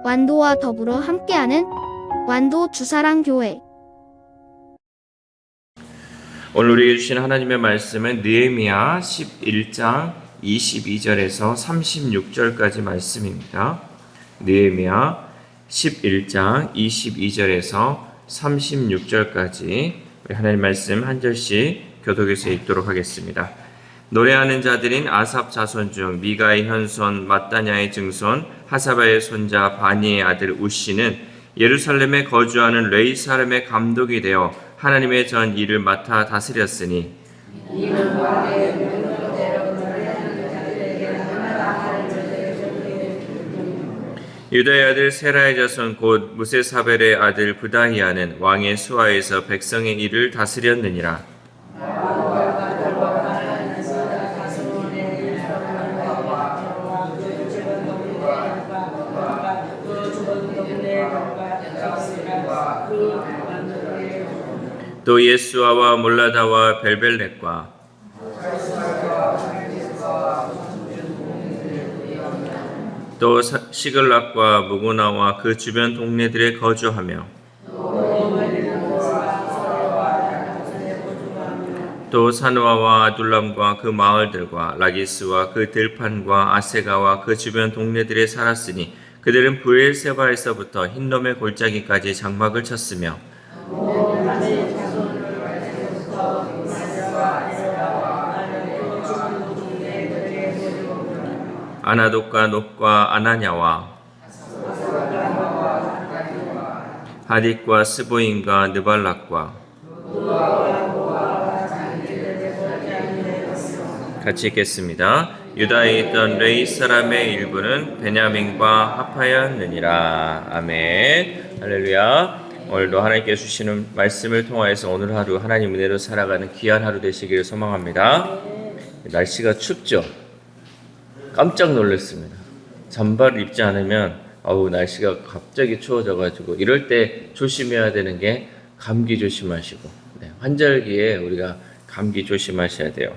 완도와 더불어 함께하는 완도 주사랑교회. 오늘 우리에게 주신 하나님의 말씀은 느헤미야 11장 22절에서 36절까지 말씀입니다. 느헤미야 11장 22절에서 36절까지 우리 하나님 말씀 한 절씩 교독해서 읽도록 하겠습니다. 노래하는 자들인 아삽 자손 중 미가의 현손 마따냐의 증손 하사바의 손자 바니의 아들 우시는 예루살렘에 거주하는 레위 사람의 감독이 되어 하나님의 전 일을 맡아 다스렸으니 유다의 아들 세라의 자손 곧 무세사벨의 아들 부다히아는 왕의 수하에서 백성의 일을 다스렸느니라. 또 예수아와 몰라다와 벨벨렛과 또 시글락과 무구나와 그 주변 동네들에 거주하며 또 산와와 아둘람과 그 마을들과 라기스와 그 들판과 아세가와 그 주변 동네들에 살았으니 그들은 브엘세바에서부터 흰놈의 골짜기까지 장막을 쳤으며 아나돗과 놋과 아나냐와 하딕과 스보임과 느발락과 같이 읽겠습니다. 유다에 있던 레위 사람의 일부는 베냐민과 하파였느니라. 아멘. 할렐루야. 오늘도 하나님께 주시는 말씀을 통하여서 오늘 하루 하나님 은혜로 살아가는 귀한 하루 되시기를 소망합니다. 날씨가 춥죠? 깜짝 놀랐습니다. 잠바를 입지 않으면 날씨가 갑자기 추워져가지고 이럴 때 조심해야 되는 게 감기 조심하시고 환절기에 우리가 감기 조심하셔야 돼요.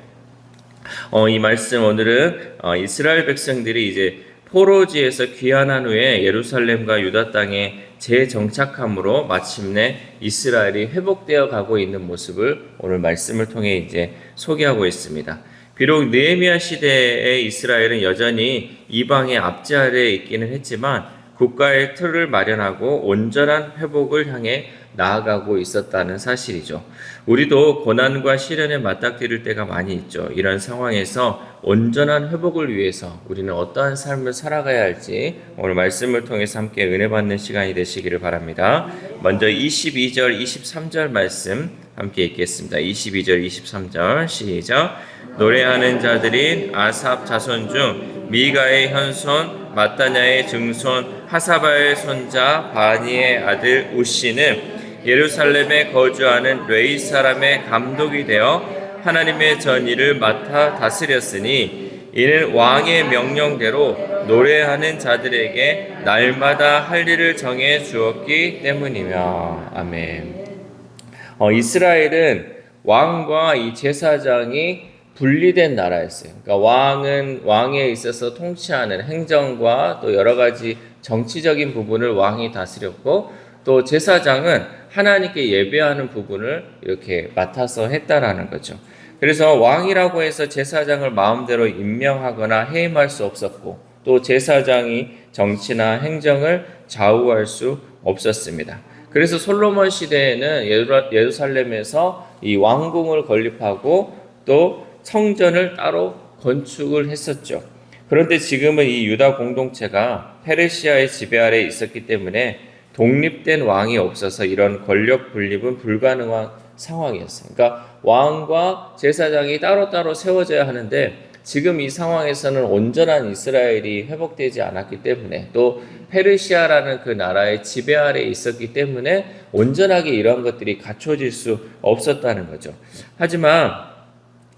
이 말씀 오늘은 이스라엘 백성들이 이제 포로지에서 귀환한 후에 예루살렘과 유다 땅에 재정착함으로 마침내 이스라엘이 회복되어 가고 있는 모습을 오늘 말씀을 통해 이제 소개하고 있습니다. 비록 느헤미야 시대의 이스라엘은 여전히 이방의 압제 아래에 있기는 했지만 국가의 틀을 마련하고 온전한 회복을 향해 나아가고 있었다는 사실이죠. 우리도 고난과 시련에 맞닥뜨릴 때가 많이 있죠. 이런 상황에서 온전한 회복을 위해서 우리는 어떠한 삶을 살아가야 할지 오늘 말씀을 통해서 함께 은혜 받는 시간이 되시기를 바랍니다. 먼저 22절, 23절 말씀 함께 읽겠습니다. 22절, 23절 시작. 노래하는 자들인 아삽 자손 중 미가의 현손 마따냐의 증손 하사바의 손자 바니의 아들 우시는 예루살렘에 거주하는 레위 사람의 감독이 되어 하나님의 전 일을 맡아 다스렸으니 이는 왕의 명령대로 노래하는 자들에게 날마다 할 일을 정해 주었기 때문이며. 아멘. 이스라엘은 왕과 이 제사장이 분리된 나라였어요. 그러니까 왕은 왕에 있어서 통치하는 행정과 또 여러 가지 정치적인 부분을 왕이 다스렸고 또 제사장은 하나님께 예배하는 부분을 이렇게 맡아서 했다라는 거죠. 그래서 왕이라고 해서 제사장을 마음대로 임명하거나 해임할 수 없었고 또 제사장이 정치나 행정을 좌우할 수 없었습니다. 그래서 솔로몬 시대에는 예루살렘에서 이 왕궁을 건립하고 또 성전을 따로 건축을 했었죠. 그런데 지금은 이 유다 공동체가 페르시아의 지배 아래에 있었기 때문에 독립된 왕이 없어서 이런 권력 분립은 불가능한 상황이었어요. 그러니까 왕과 제사장이 따로따로 세워져야 하는데 지금 이 상황에서는 온전한 이스라엘이 회복되지 않았기 때문에 또 페르시아라는 그 나라의 지배 아래에 있었기 때문에 온전하게 이런 것들이 갖춰질 수 없었다는 거죠. 하지만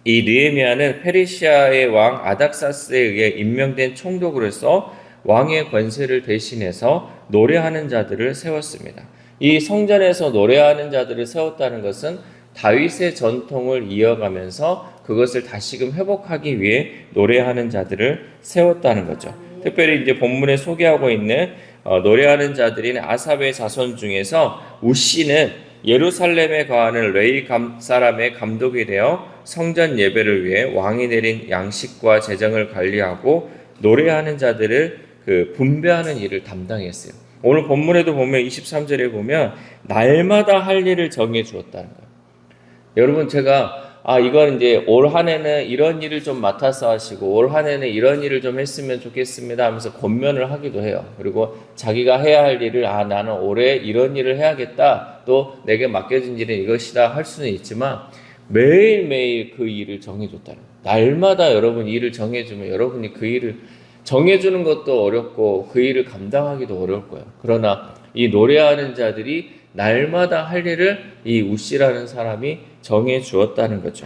이 느헤미야는 페르시아의 왕 아닥사스에 의해 임명된 총독으로서 왕의 권세를 대신해서 노래하는 자들을 세웠습니다. 이 성전에서 노래하는 자들을 세웠다는 것은 다윗의 전통을 이어가면서 그것을 다시금 회복하기 위해 노래하는 자들을 세웠다는 거죠. 특별히 이제 본문에 소개하고 있는 노래하는 자들인 아삽의 자손 중에서 우시는 예루살렘에 거하는 레위 사람의 감독이 되어 성전 예배를 위해 왕이 내린 양식과 재정을 관리하고 노래하는 자들을 분배하는 일을 담당했어요. 오늘 본문에도 보면 23절에 보면 날마다 할 일을 정해 주었다는 거예요. 여러분, 제가 이건 이제 올 한 해는 이런 일을 좀 맡아서 하시고 올 한 해는 이런 일을 좀 했으면 좋겠습니다 하면서 권면을 하기도 해요. 그리고 자기가 해야 할 일을 나는 올해 이런 일을 해야겠다, 또 내게 맡겨진 일은 이것이다 할 수는 있지만 매일매일 그 일을 정해줬다는 거예요. 날마다 여러분 일을 정해주면 여러분이 그 일을 정해주는 것도 어렵고 그 일을 감당하기도 어려울 거예요. 그러나 이 노래하는 자들이 날마다 할 일을 이 우시라는 사람이 정해 주었다는 거죠.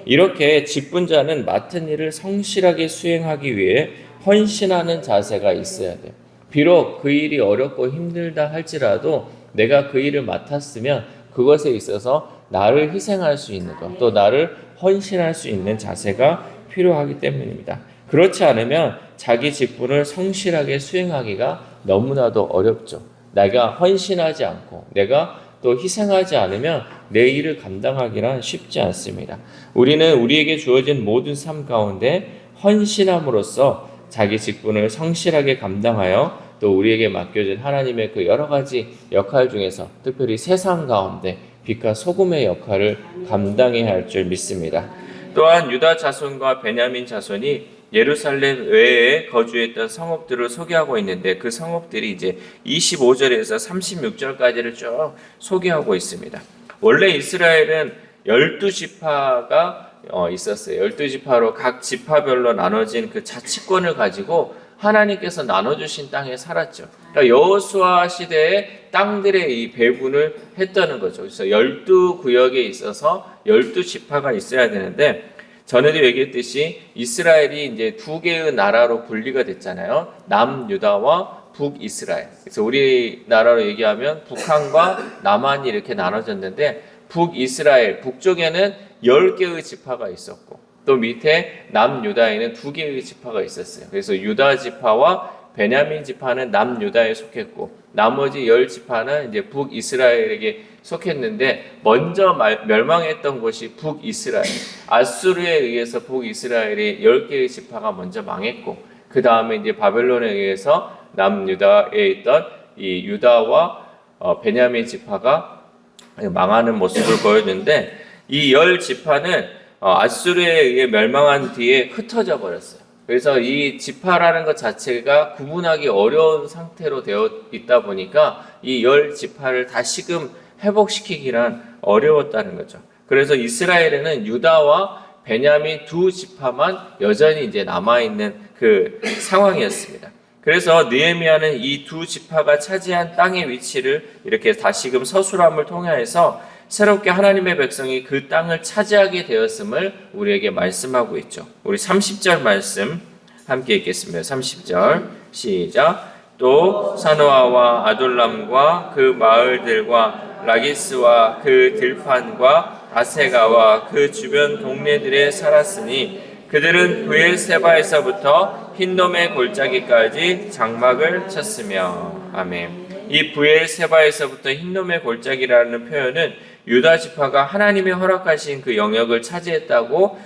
이렇게 직분자는 맡은 일을 성실하게 수행하기 위해 헌신하는 자세가 있어야 돼요. 비록 그 일이 어렵고 힘들다 할지라도 내가 그 일을 맡았으면 그것에 있어서 나를 희생할 수 있는 것, 또 나를 헌신할 수 있는 자세가 필요하기 때문입니다. 그렇지 않으면 자기 직분을 성실하게 수행하기가 너무나도 어렵죠. 내가 헌신하지 않고 내가 또 희생하지 않으면 내 일을 감당하기란 쉽지 않습니다. 우리는 우리에게 주어진 모든 삶 가운데 헌신함으로써 자기 직분을 성실하게 감당하여 또 우리에게 맡겨진 하나님의 그 여러 가지 역할 중에서 특별히 세상 가운데 빛과 소금의 역할을 감당해야 할 줄 믿습니다. 또한 유다 자손과 베냐민 자손이 예루살렘 외에 거주했던 성읍들을 소개하고 있는데 그 성읍들이 이제 25절에서 36절까지를 쭉 소개하고 있습니다. 원래 이스라엘은 12지파가 있었어요. 12지파로 각 지파별로 나눠진 그 자치권을 가지고 하나님께서 나눠주신 땅에 살았죠. 그러니까 여호수아 시대에 땅들의 이 배분을 했다는 거죠. 그래서 12구역에 있어서 12지파가 있어야 되는데 전에도 얘기했듯이 이스라엘이 이제 두 개의 나라로 분리가 됐잖아요. 남유다와 북이스라엘. 그래서 우리나라로 얘기하면 북한과 남한이 이렇게 나눠졌는데 북이스라엘, 북쪽에는 10개의 지파가 있었고 또 밑에 남유다에는 2개의 지파가 있었어요. 그래서 유다 지파와 베냐민 지파는 남유다에 속했고 나머지 10지파는 이제 북이스라엘에게 속했는데 먼저 멸망했던 곳이 북이스라엘. 아수르에 의해서 북이스라엘이 10개의 지파가 먼저 망했고 그 다음에 이제 바벨론에 의해서 남유다에 있던 이 유다와 베냐민 지파가 망하는 모습을 보였는데 이 10지파는 아수르에 의해 멸망한 뒤에 흩어져 버렸어요. 그래서 이 지파라는 것 자체가 구분하기 어려운 상태로 되어 있다 보니까 이 10지파를 다시금 회복시키기란 어려웠다는 거죠. 그래서 이스라엘에는 유다와 베냐민 두 지파만 여전히 이제 남아있는 그 상황이었습니다. 그래서 느헤미야는 이 두 지파가 차지한 땅의 위치를 이렇게 다시금 서술함을 통해서 새롭게 하나님의 백성이 그 땅을 차지하게 되었음을 우리에게 말씀하고 있죠. 우리 30절 말씀 함께 읽겠습니다. 30절 시작. 또 사노아와 아돌람과 그 마을들과 라기스와 그 들판과 아세가와 그 주변 동네들에 살았으니 그들은 브엘세바에서부터 흰놈의 골짜기까지 장막을 쳤으며. 아멘. 이 브엘세바에서부터 흰놈의 골짜기라는 표현은 유다 지파가 하나님이 허락하신 그 영역을 차지했다고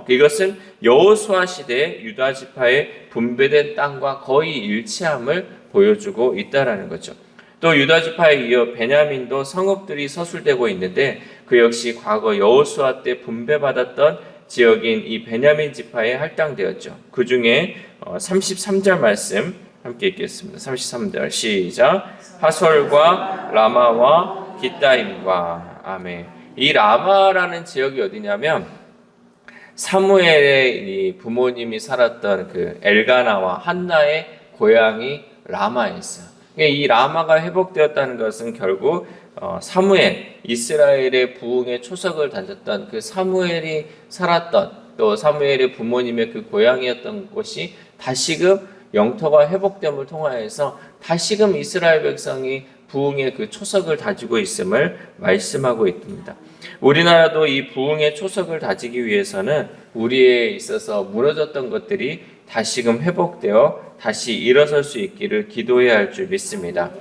이것은 여호수아 시대에 유다 지파의 분배된 땅과 거의 일치함을 보여주고 있다라는 거죠. 또 유다 지파에 이어 베냐민도 성읍들이 서술되고 있는데 그 역시 과거 여호수아 때 분배받았던 지역인 이 베냐민 지파에 할당되었죠. 그 중에 33절 말씀 함께 읽겠습니다. 33절 시작. 하솔과 라마와 깃다임과. 아멘. 이 라마라는 지역이 어디냐면 사무엘의 부모님이 살았던 그 엘가나와 한나의 고향이 라마였어요. 이 라마가 회복되었다는 것은 결국 사무엘, 이스라엘의 부흥의 초석을 다졌던 그 사무엘이 살았던 또 사무엘의 부모님의 그 고향이었던 곳이 다시금 영토가 회복됨을 통하여서 다시금 이스라엘 백성이 부흥의 그 초석을 다지고 있음을 말씀하고 있습니다. 우리나라도 이 부흥의 초석을 다지기 위해서는 우리에 있어서 무너졌던 것들이 다시금 회복되어 다시 일어설 수 있기를 기도해야 할 줄 믿습니다.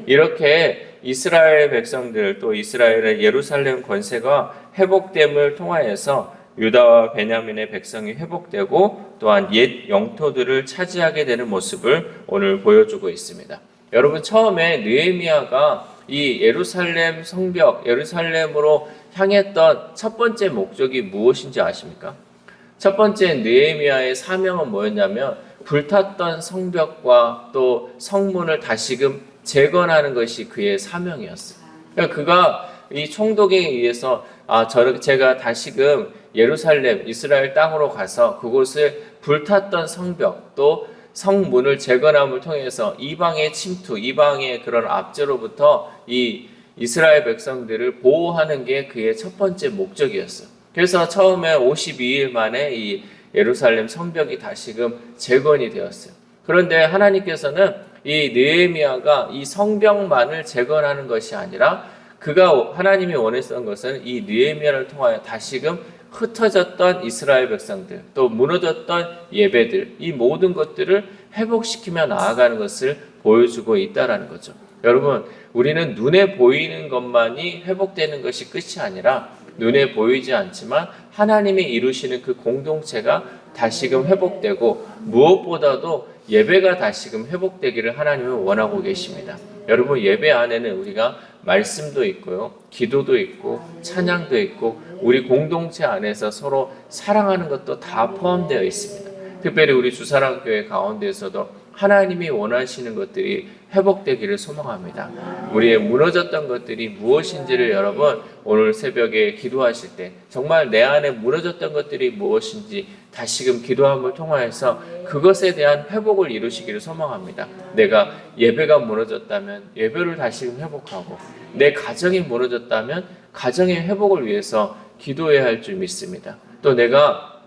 이렇게 이스라엘 백성들 또 이스라엘의 예루살렘 권세가 회복됨을 통하여서 유다와 베냐민의 백성이 회복되고 또한 옛 영토들을 차지하게 되는 모습을 오늘 보여주고 있습니다. 여러분, 처음에 느헤미야가 이 예루살렘 성벽, 예루살렘으로 향했던 첫 번째 목적이 무엇인지 아십니까? 첫 번째 느헤미야의 사명은 뭐였냐면 불탔던 성벽과 또 성문을 다시금 재건하는 것이 그의 사명이었어요. 그러니까 그가 이 총독에 의해서 제가 다시금 예루살렘, 이스라엘 땅으로 가서 그곳을 불탔던 성벽 또 성문을 재건함을 통해서 이방의 침투, 이방의 그런 압제로부터 이 이스라엘 백성들을 보호하는 게 그의 첫 번째 목적이었어요. 그래서 처음에 52일 만에 이 예루살렘 성벽이 다시금 재건이 되었어요. 그런데 하나님께서는 이 느헤미야가 이 성벽만을 재건하는 것이 아니라 하나님이 원했던 것은 이 느헤미야를 통하여 다시금 흩어졌던 이스라엘 백성들, 또 무너졌던 예배들, 이 모든 것들을 회복시키며 나아가는 것을 보여주고 있다라는 거죠. 여러분, 우리는 눈에 보이는 것만이 회복되는 것이 끝이 아니라 눈에 보이지 않지만 하나님이 이루시는 그 공동체가 다시금 회복되고 무엇보다도 예배가 다시금 회복되기를 하나님은 원하고 계십니다. 여러분, 예배 안에는 우리가 말씀도 있고요, 기도도 있고 찬양도 있고 우리 공동체 안에서 서로 사랑하는 것도 다 포함되어 있습니다. 특별히 우리 주사랑교회 가운데에서도 하나님이 원하시는 것들이 회복되기를 소망합니다. 우리의 무너졌던 것들이 무엇인지를 여러분 오늘 새벽에 기도하실 때 정말 내 안에 무너졌던 것들이 무엇인지 다시금 기도함을 통하여서 그것에 대한 회복을 이루시기를 소망합니다. 내가 예배가 무너졌다면 예배를 다시금 회복하고 내 가정이 무너졌다면 가정의 회복을 위해서 기도해야 할 줄 믿습니다. 또 내가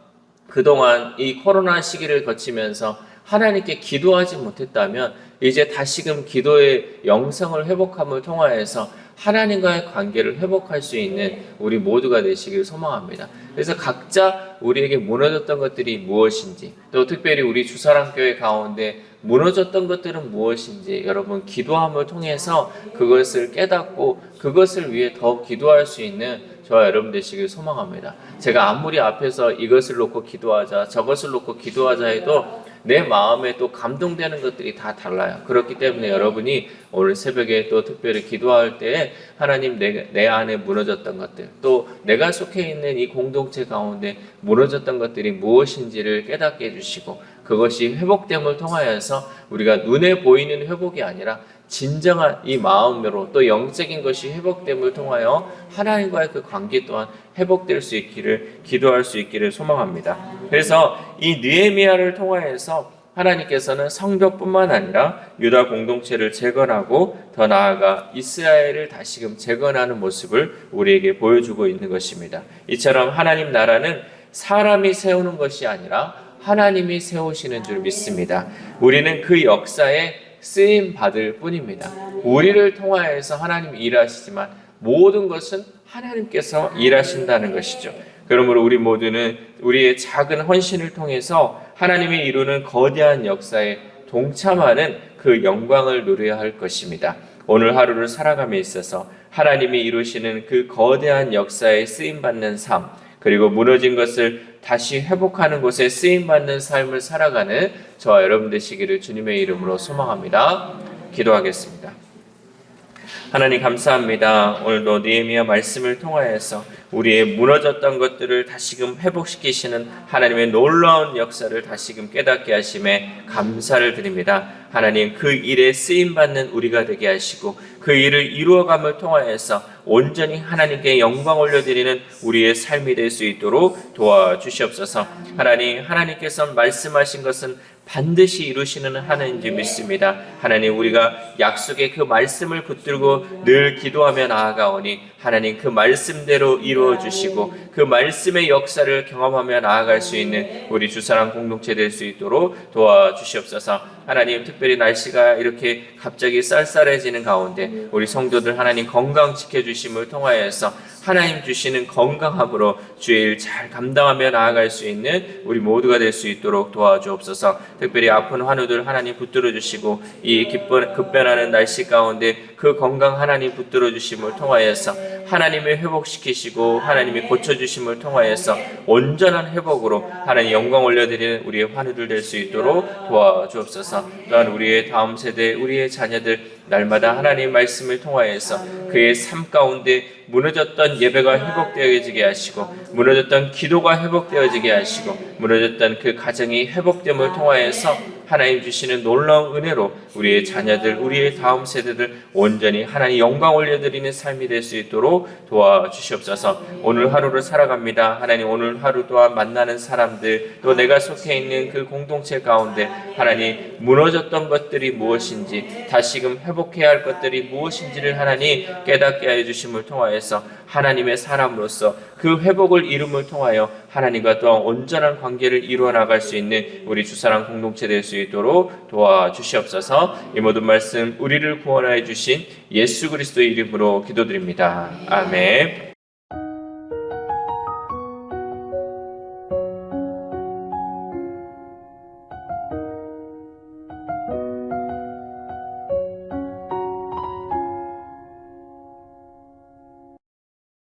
그동안 이 코로나 시기를 거치면서 하나님께 기도하지 못했다면 이제 다시금 기도의 영성을 회복함을 통하여서 하나님과의 관계를 회복할 수 있는 우리 모두가 되시기를 소망합니다. 그래서 각자 우리에게 무너졌던 것들이 무엇인지, 또 특별히 우리 주사랑교회 가운데 무너졌던 것들은 무엇인지 여러분 기도함을 통해서 그것을 깨닫고 그것을 위해 더 기도할 수 있는 저와 여러분 되시길 소망합니다. 제가 아무리 앞에서 이것을 놓고 기도하자 저것을 놓고 기도하자 해도 내 마음에 또 감동되는 것들이 다 달라요. 그렇기 때문에 여러분이 오늘 새벽에 또 특별히 기도할 때 하나님 내 안에 무너졌던 것들, 또 내가 속해 있는 이 공동체 가운데 무너졌던 것들이 무엇인지를 깨닫게 해주시고 그것이 회복됨을 통하여서 우리가 눈에 보이는 회복이 아니라 진정한 이 마음으로 또 영적인 것이 회복됨을 통하여 하나님과의 그 관계 또한 회복될 수 있기를 기도할 수 있기를 소망합니다. 그래서 이 느헤미야를 통하여서 하나님께서는 성벽뿐만 아니라 유다 공동체를 재건하고 더 나아가 이스라엘을 다시금 재건하는 모습을 우리에게 보여주고 있는 것입니다. 이처럼 하나님 나라는 사람이 세우는 것이 아니라 하나님이 세우시는 줄 믿습니다. 우리는 그 역사에 쓰임 받을 뿐입니다. 우리를 통하여서 하나님이 일하시지만 모든 것은 하나님께서 일하신다는 것이죠. 그러므로 우리 모두는 우리의 작은 헌신을 통해서 하나님이 이루는 거대한 역사에 동참하는 그 영광을 누려야 할 것입니다. 오늘 하루를 살아감에 있어서 하나님이 이루시는 그 거대한 역사에 쓰임받는 삶, 그리고 무너진 것을 다시 회복하는 곳에 쓰임받는 삶을 살아가는 저와 여러분 되시기를 주님의 이름으로 소망합니다. 기도하겠습니다. 하나님 감사합니다. 오늘도 느헤미야 말씀을 통하여서 우리의 무너졌던 것들을 다시금 회복시키시는 하나님의 놀라운 역사를 다시금 깨닫게 하심에 감사를 드립니다. 하나님 그 일에 쓰임받는 우리가 되게 하시고 그 일을 이루어감을 통하여서 온전히 하나님께 영광 올려드리는 우리의 삶이 될 수 있도록 도와주시옵소서. 하나님께서 말씀하신 것은 반드시 이루시는 하나님인 믿습니다. 하나님 우리가 약속의 그 말씀을 붙들고 늘 기도하며 나아가오니 하나님 그 말씀대로 이루어 주시고 그 말씀의 역사를 경험하며 나아갈 수 있는 우리 주사랑 공동체 될 수 있도록 도와주시옵소서. 하나님 특별히 날씨가 이렇게 갑자기 쌀쌀해지는 가운데 우리 성도들 하나님 건강 지켜주심을 통하여서 하나님 주시는 건강함으로 주의 일 잘 감당하며 나아갈 수 있는 우리 모두가 될 수 있도록 도와주옵소서. 특별히 아픈 환우들 하나님 붙들어 주시고 이 급변하는 날씨 가운데 그 건강 하나님 붙들어 주심을 통하여서 하나님이 회복시키시고 하나님이 고쳐주심을 통하여서 온전한 회복으로 하나님 영광 올려드리는 우리의 환우들 될 수 있도록 도와주옵소서. 또한 우리의 다음 세대 우리의 자녀들 날마다 하나님 말씀을 통하여서 그의 삶 가운데 무너졌던 예배가 회복되어지게 하시고 무너졌던 기도가 회복되어지게 하시고 무너졌던 그 가정이 회복됨을 통하여서 하나님 주시는 놀라운 은혜로 우리의 자녀들 우리의 다음 세대들 온전히 하나님 영광 올려드리는 삶이 될 수 있도록 도와주시옵소서. 오늘 하루를 살아갑니다. 하나님 오늘 하루 또한 만나는 사람들 또 내가 속해 있는 그 공동체 가운데 하나님 무너졌던 것들이 무엇인지 다시금 회복해야 할 것들이 무엇인지를 하나님 깨닫게 하여 주심을 통하여서 하나님의 사람으로서 그 회복을 이룸을 통하여 하나님과 또한 온전한 관계를 이루어 나갈 수 있는 우리 주사랑 공동체 될 수 있도록 도와주시옵소서. 이 모든 말씀 우리를 구원하여 주신 예수 그리스도의 이름으로 기도드립니다. 아멘.